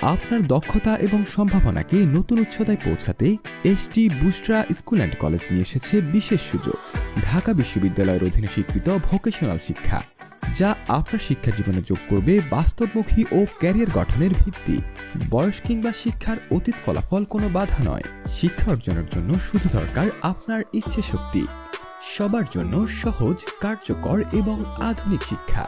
আপনার দক্ষতা এবং সম্ভাবনাকে নতুন উচ্চতায় পৌঁছাতে ST Bushra school and college নিয়ে এসেছে বিশেষ সুযোগ। ঢাকা বিশ্ববিদ্যালয়ের অধীনে স্বীকৃত ভোকেশনাল শিক্ষা, যা আপনার শিক্ষা জীবনে যোগ করবে বাস্তবমুখী ও ক্যারিয়ার গঠনের ভিত্তি। বয়স কিংবা শিক্ষার অতীত ফলাফল কোনো বাধা নয়। শিক্ষা অর্জনের জন্য শুধু দরকার আপনার ইচ্ছে শক্তি। সবার জন্য সহজ, কার্যকর এবং আধুনিক শিক্ষা।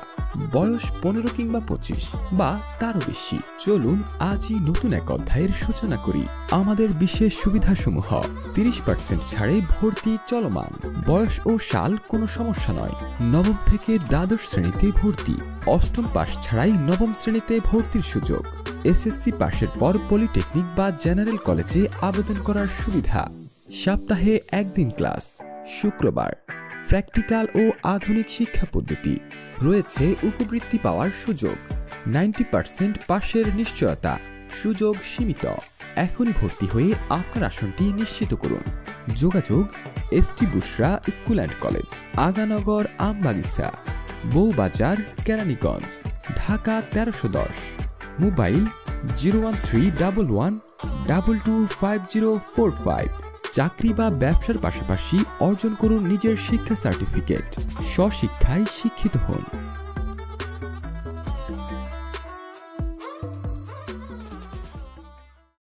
বয়স 15 কিংবা 25 বা তারও বেশি। চলুন আজই নতুন এক অধ্যায়ের সূচনা করি। আমাদের বিশেষ সুবিধাসমূহ: 30% ছাড়ে ভর্তি চলমান। বয়স ও সাল কোনো সমস্যা নয়। নবম থেকে দ্বাদশ শ্রেণীতে ভর্তি। অষ্টম পাস ছাড়াই নবম শ্রেণীতে ভর্তির সুযোগ। এসএসসি পাশের পর পলিটেকনিক বা জেনারেল কলেজে আবেদন করার সুবিধা। সপ্তাহে একদিন ক্লাস, শুক্রবার। প্র্যাকটিক্যাল ও আধুনিক শিক্ষা পদ্ধতি। রয়েছে উপবৃত্তি পাওয়ার সুযোগ। 90% পাশের নিশ্চয়তা। সুযোগ সীমিত। এখনই ভর্তি হয়ে আপনার আসনটি নিশ্চিত করুন। যোগাযোগ: ST Bushra school and college, Aganagar, Ambagicha, Bowbazar, Keraniganj, Dhaka 1310। Mobile 01311225045। চাকরি বা ব্যবসার পাশাপাশি অর্জন করুন নিজের শিক্ষা সার্টিফিকেট। স্বশিক্ষায় শিক্ষিত হন।